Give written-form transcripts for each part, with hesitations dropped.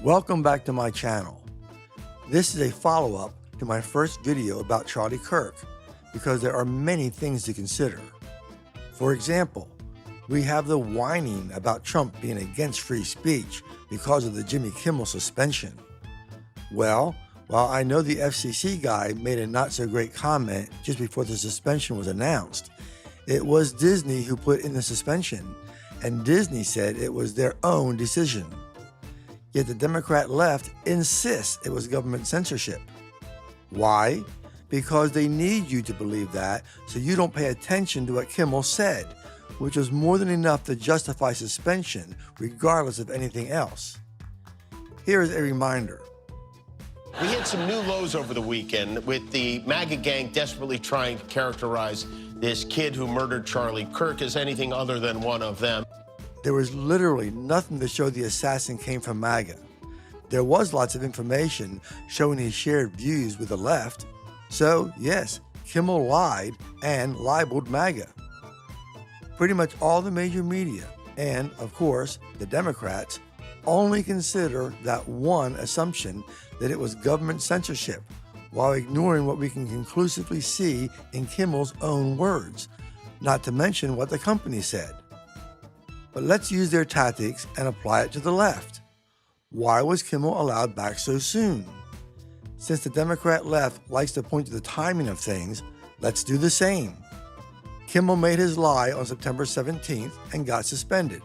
Welcome back to my channel. This is a follow-up to my first video about Charlie Kirk because there are many things to consider. For example, we have the whining about Trump being against free speech because of the Jimmy Kimmel suspension. Well, while I know the FCC guy made a not-so-great comment just before the suspension was announced, it was Disney who put in the suspension, and Disney said it was their own decision. Yet the Democrat left insists it was government censorship. Why? Because they need you to believe that so you don't pay attention to what Kimmel said, which was more than enough to justify suspension regardless of anything else. Here is a reminder. We hit some new lows over the weekend with the MAGA gang desperately trying to characterize this kid who murdered Charlie Kirk as anything other than one of them. There was literally nothing to show the assassin came from MAGA. There was lots of information showing he shared views with the left. So, yes, Kimmel lied and libeled MAGA. Pretty much all the major media, and of course, the Democrats, only consider that one assumption that it was government censorship, while ignoring what we can conclusively see in Kimmel's own words, not to mention what the company said. But let's use their tactics and apply it to the left. Why was Kimmel allowed back so soon? Since the Democrat left likes to point to the timing of things, let's do the same. Kimmel made his lie on September 17th and got suspended.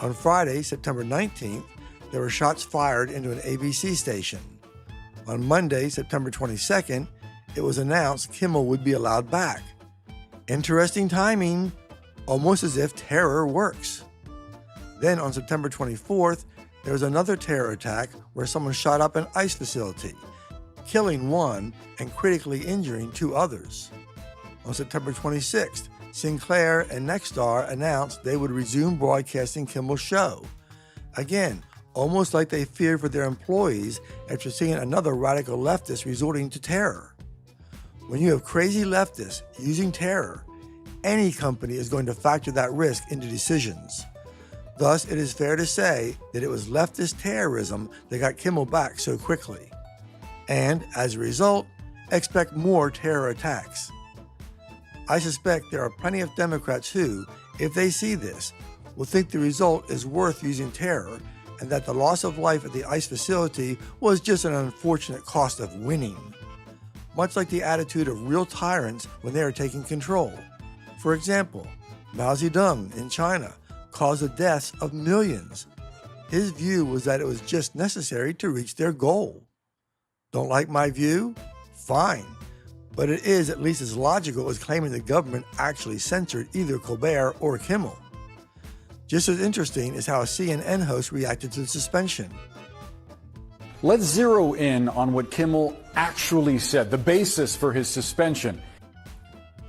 On Friday, September 19th, there were shots fired into an ABC station. On Monday, September 22nd, it was announced Kimmel would be allowed back. Interesting timing, almost as if terror works. Then on September 24th, there was another terror attack where someone shot up an ICE facility, killing one and critically injuring two others. On September 26th, Sinclair and Nexstar announced they would resume broadcasting Kimmel's show. Again, almost like they feared for their employees after seeing another radical leftist resorting to terror. When you have crazy leftists using terror, any company is going to factor that risk into decisions. Thus, it is fair to say that it was leftist terrorism that got Kimmel back so quickly. And, as a result, expect more terror attacks. I suspect there are plenty of Democrats who, if they see this, will think the result is worth using terror and that the loss of life at the ICE facility was just an unfortunate cost of winning. Much like the attitude of real tyrants when they are taking control. For example, Mao Zedong in China caused the deaths of millions. His view was that it was just necessary to reach their goal. Don't like my view? Fine. But it is at least as logical as claiming the government actually censored either Colbert or Kimmel. Just as interesting is how a CNN host reacted to the suspension. Let's zero in on what Kimmel actually said, the basis for his suspension.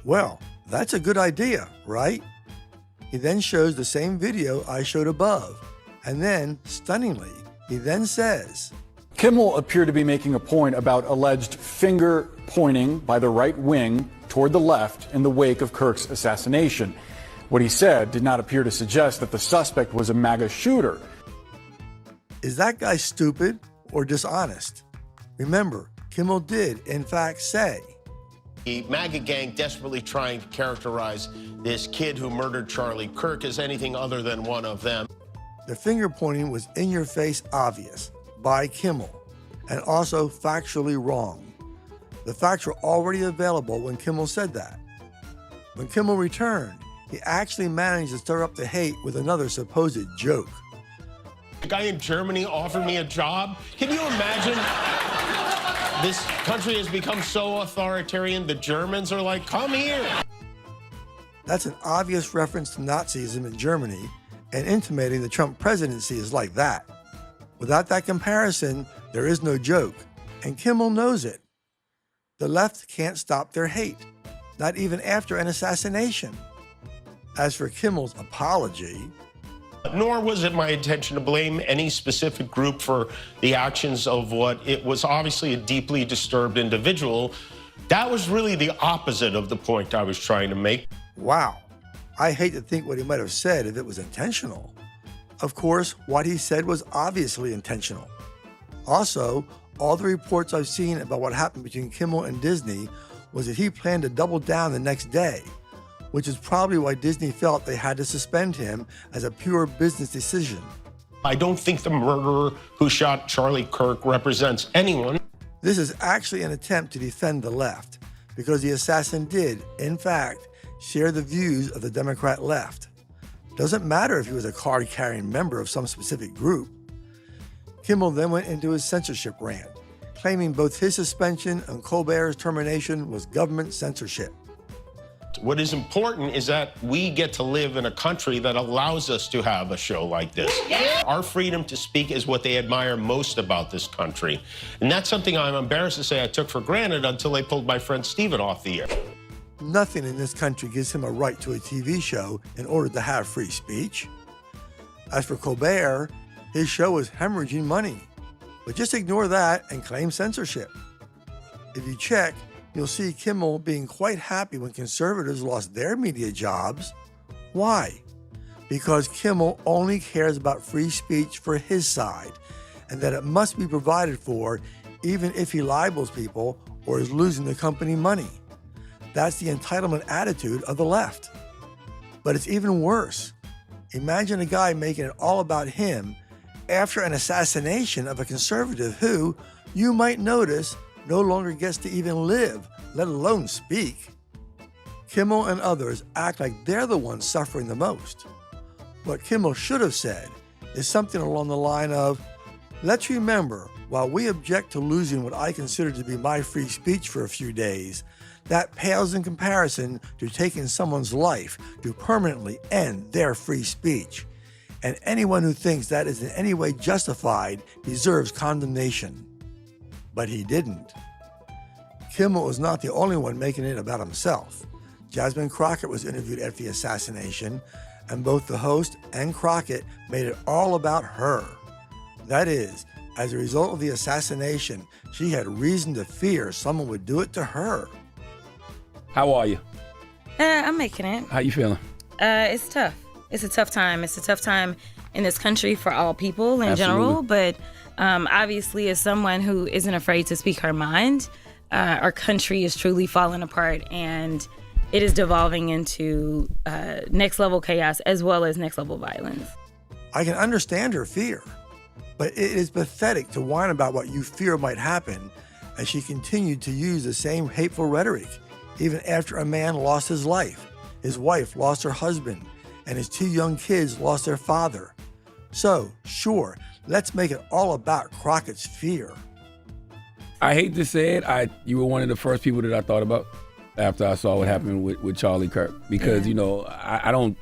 Well, that's a good idea, right? He then shows the same video I showed above, and then, stunningly, he then says, Kimmel appeared to be making a point about alleged finger pointing by the right wing toward the left in the wake of Kirk's assassination. What he said did not appear to suggest that the suspect was a MAGA shooter. Is that guy stupid or dishonest? Remember, Kimmel did, in fact, say, The MAGA gang desperately trying to characterize this kid who murdered Charlie Kirk as anything other than one of them. The finger pointing was in your face obvious by Kimmel and also factually wrong. The facts were already available when Kimmel said that. When Kimmel returned, he actually managed to stir up the hate with another supposed joke. The guy in Germany offered me a job. Can you imagine? This country has become so authoritarian, the Germans are like, come here. That's an obvious reference to Nazism in Germany and intimating the Trump presidency is like that. Without that comparison, there is no joke, and Kimmel knows it. The left can't stop their hate, not even after an assassination. As for Kimmel's apology, Nor was it my intention to blame any specific group for the actions of what it was obviously a deeply disturbed individual. That was really the opposite of the point I was trying to make. wow, I hate to think what he might have said if it was intentional. Of course, what he said was obviously intentional. Also, all the reports I've seen about what happened between Kimmel and Disney was that he planned to double down the next day, which is probably why Disney felt they had to suspend him as a pure business decision. I don't think the murderer who shot Charlie Kirk represents anyone. This is actually an attempt to defend the left, because the assassin did, in fact, share the views of the Democrat left. Doesn't matter if he was a card-carrying member of some specific group. Kimmel then went into his censorship rant, claiming both his suspension and Colbert's termination was government censorship. What is important is that we get to live in a country that allows us to have a show like this. Yeah. Our freedom to speak is what they admire most about this country. And that's something I'm embarrassed to say I took for granted until they pulled my friend Steven off the air. Nothing in this country gives him a right to a TV show in order to have free speech. As for Colbert, his show is hemorrhaging money. But just ignore that and claim censorship. If you check, you'll see Kimmel being quite happy when conservatives lost their media jobs. Why? Because Kimmel only cares about free speech for his side, and that it must be provided for even if he libels people or is losing the company money. That's the entitlement attitude of the left. But it's even worse. Imagine a guy making it all about him after an assassination of a conservative who, you might notice, no longer gets to even live, let alone speak. Kimmel and others act like they're the ones suffering the most. What Kimmel should have said is something along the line of, let's remember, while we object to losing what I consider to be my free speech for a few days, that pales in comparison to taking someone's life to permanently end their free speech. And anyone who thinks that is in any way justified deserves condemnation. But he didn't. Kimmel was not the only one making it about himself. Jasmine Crockett was interviewed after the assassination, and both the host and Crockett made it all about her. That is, as a result of the assassination, she had reason to fear someone would do it to her. How are you? I'm making it. How you feeling? It's tough. It's a tough time. It's a tough time in this country for all people in Absolutely. general, but obviously as someone who isn't afraid to speak her mind, our country is truly falling apart, and it is devolving into next level chaos as well as next level violence. I can understand her fear, but it is pathetic to whine about what you fear might happen as she continued to use the same hateful rhetoric, even after a man lost his life, his wife lost her husband, and his 2 young kids lost their father. So, sure, let's make it all about Crockett's fear. I hate to say it, you were one of the first people that I thought about after I saw what happened with Charlie Kirk, because you know I don't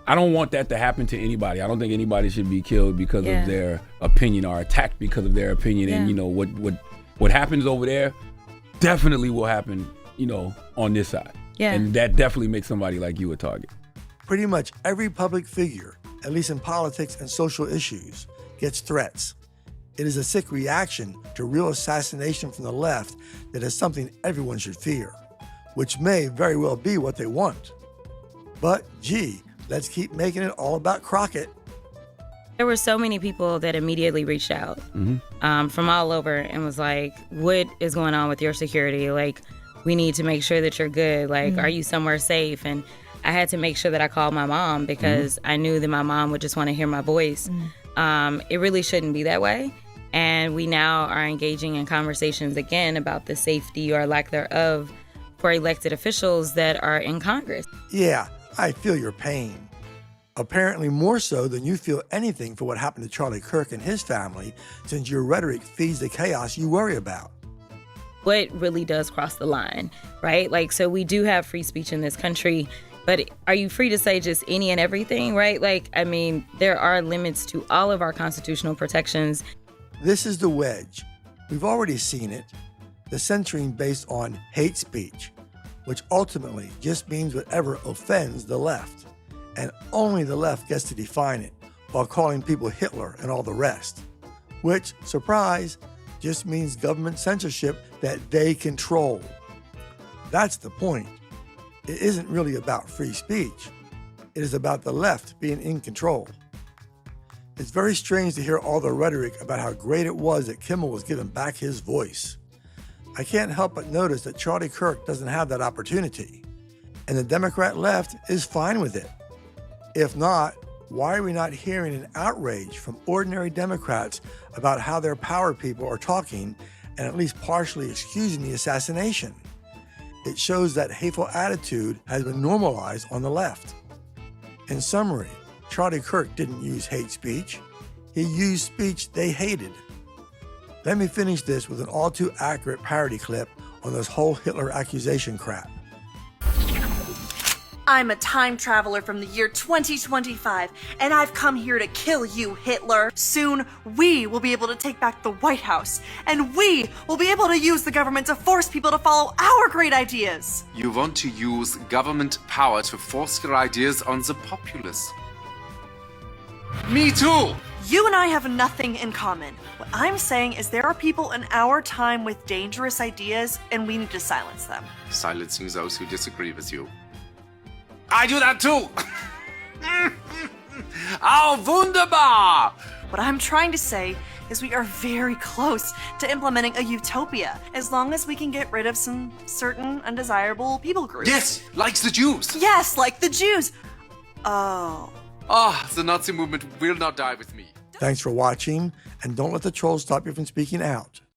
want that to happen to anybody. I don't think anybody should be killed because of their opinion or attacked because of their opinion. And you know what happens over there definitely will happen, you know, on this side. And that definitely makes somebody like you a target. Pretty much every public figure, at least in politics and social issues, gets threats. It is a sick reaction to real assassination from the left that is something everyone should fear, which may very well be what they want. But gee, let's keep making it all about Crockett. There were so many people that immediately reached out from all over and was like, what is going on with your security? Like, we need to make sure that you're good. Like, are you somewhere safe? And I had to make sure that I called my mom because I knew that my mom would just want to hear my voice. It really shouldn't be that way. And we now are engaging in conversations again about the safety or lack thereof for elected officials that are in Congress. Yeah, I feel your pain. Apparently more so than you feel anything for what happened to Charlie Kirk and his family, since your rhetoric feeds the chaos you worry about. What really does cross the line, right? Like, so we do have free speech in this country, but are you free to say just any and everything, right? Like, I mean, there are limits to all of our constitutional protections. This is the wedge. We've already seen it. The censoring based on hate speech, which ultimately just means whatever offends the left. And only the left gets to define it, while calling people Hitler and all the rest. Which, surprise, just means government censorship that they control. That's the point. It isn't really about free speech. It is about the left being in control. It's very strange to hear all the rhetoric about how great it was that Kimmel was given back his voice. I can't help but notice that Charlie Kirk doesn't have that opportunity, and the Democrat left is fine with it. If not, why are we not hearing an outrage from ordinary Democrats about how their power people are talking and at least partially excusing the assassination? It shows that hateful attitude has been normalized on the left. In summary, Charlie Kirk didn't use hate speech. He used speech they hated. Let me finish this with an all too accurate parody clip on this whole Hitler accusation crap. I'm a time traveler from the year 2025, and I've come here to kill you, Hitler. Soon, we will be able to take back the White House, and we will be able to use the government to force people to follow our great ideas. You want to use government power to force your ideas on the populace. Me too! You and I have nothing in common. What I'm saying is there are people in our time with dangerous ideas, and we need to silence them. Silencing those who disagree with you. I do that too! Oh, wunderbar! What I'm trying to say is we are very close to implementing a utopia, as long as we can get rid of some certain undesirable people groups. Yes, like the Jews! Yes, like the Jews! Oh. Ah, the Nazi movement will not die with me. Thanks for watching, and don't let the trolls stop you from speaking out.